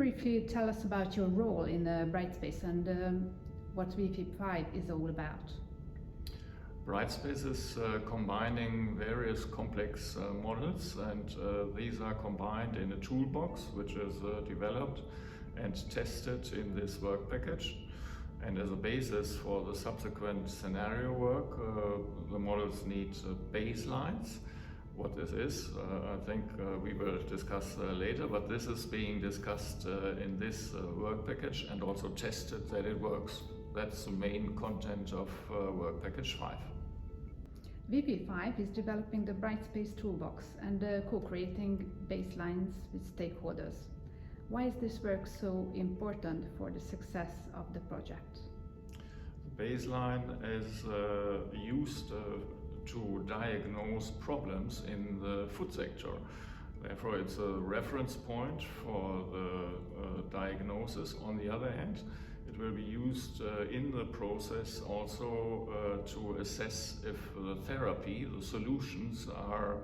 briefly tell us about your role in BrightSpace and what WP5 is all about? BrightSpace is combining various complex models, and these are combined in a toolbox which is developed and tested in this work package. And as a basis for the subsequent scenario work, the models need baselines. What this is, I think we will discuss later, but this is being discussed in this work package and also tested that it works. That's the main content of work package 5. WP5 is developing the BrightSpace Toolbox and co-creating baselines with stakeholders. Why is this work so important for the success of the project? The baseline is used to diagnose problems in the food sector. Therefore, it's a reference point for the diagnosis. On the other hand, it will be used in the process also to assess if the therapy, the solutions are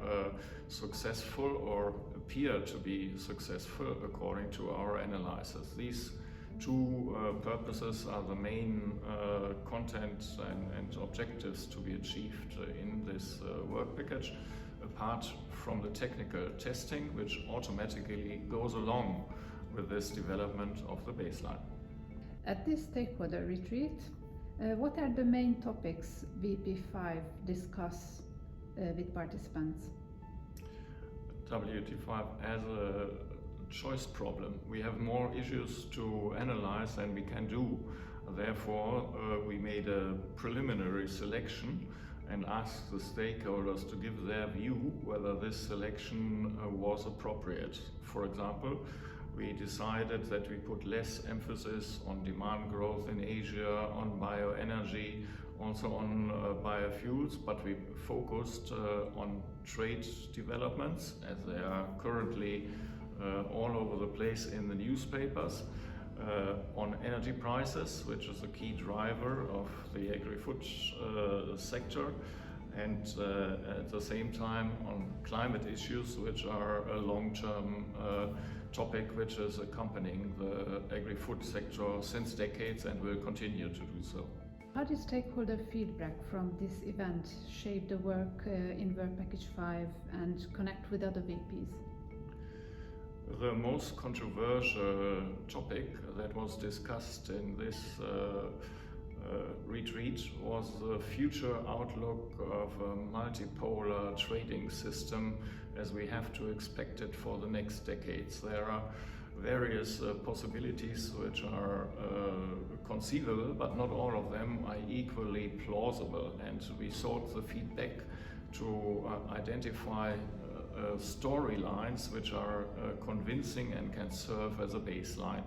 successful or appear to be successful according to our analysis. These two purposes are the main content and objectives to be achieved in this work package, apart from the technical testing, which automatically goes along with this development of the baseline. At this stakeholder retreat, what are the main topics WP5 discuss with participants? WP5 has a choice problem. We have more issues to analyze than we can do. Therefore, we made a preliminary selection and asked the stakeholders to give their view whether this selection was appropriate. For example, we decided that we put less emphasis on demand growth in Asia, on bioenergy, also on biofuels, but we focused on trade developments as they are currently all over the place in the newspapers, on energy prices, which is a key driver of the agri-food sector, and at the same time on climate issues, which are a long-term topic which is accompanying the agri-food sector since decades and will continue to do so. How did stakeholder feedback from this event shape the work in Work Package 5 and connect with other VPs? The most controversial topic that was discussed in this retreat was the future outlook of a multipolar trading system as we have to expect it for the next decades. There are various possibilities which are conceivable, but not all of them are equally plausible, and we sought the feedback to identify storylines which are convincing and can serve as a baseline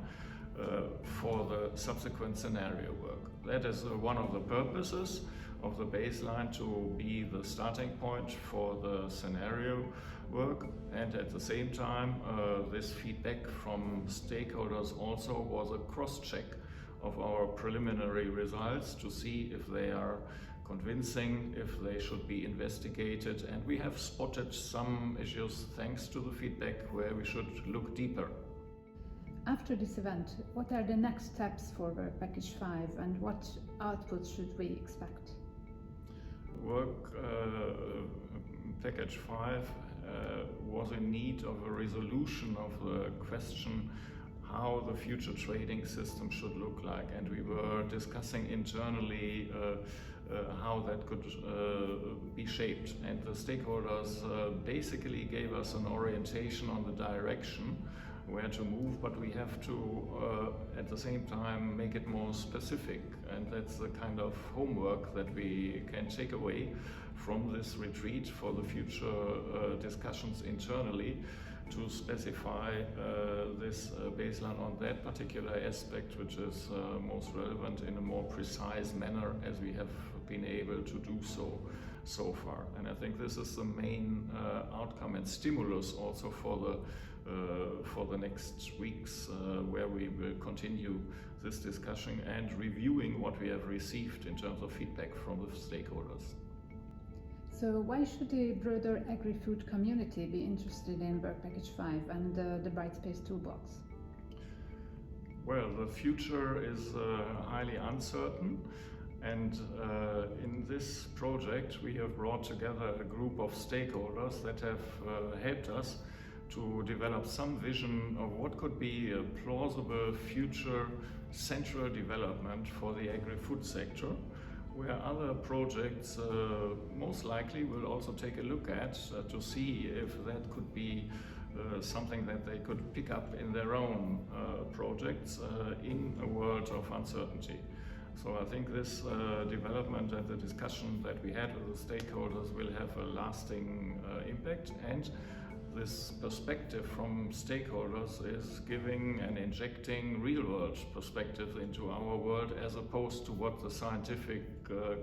for the subsequent scenario work. That is one of the purposes of the baseline, to be the starting point for the scenario work, and at the same time this feedback from stakeholders also was a cross-check of our preliminary results to see if they are convincing, if they should be investigated, and we have spotted some issues thanks to the feedback where we should look deeper. After this event, what are the next steps for Work Package 5 and what outputs should we expect? Work Package 5 was in need of a resolution of the question how the future trading system should look like, and we were discussing internally how that could be shaped, and the stakeholders basically gave us an orientation on the direction where to move, but we have to at the same time make it more specific, and that's the kind of homework that we can take away from this retreat for the future discussions internally, to specify this baseline on that particular aspect which is most relevant in a more precise manner, as we have been able to do so far. And I think this is the main outcome and stimulus also for the next weeks, where we will continue this discussion and reviewing what we have received in terms of feedback from the stakeholders. So why should the broader agri-food community be interested in Work Package 5 and the BrightSpace Toolbox? Well, the future is highly uncertain, and in this project we have brought together a group of stakeholders that have helped us to develop some vision of what could be a plausible future central development for the agri-food sector, where other projects most likely will also take a look at to see if that could be something that they could pick up in their own projects in a world of uncertainty. So I think this development and the discussion that we had with the stakeholders will have a lasting impact, and this perspective from stakeholders is giving and injecting real-world perspectives into our world, as opposed to what the scientific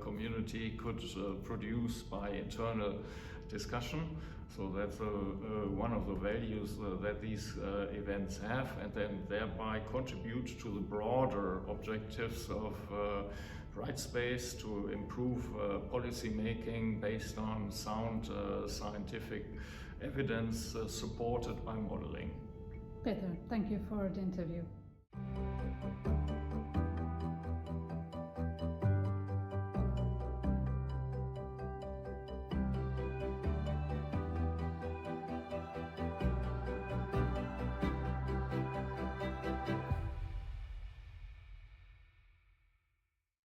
community could produce by internal discussion. So that's one of the values that these events have, and then thereby contribute to the broader objectives of BrightSpace to improve policy making based on sound scientific evidence supported by modeling. Peter, thank you for the interview.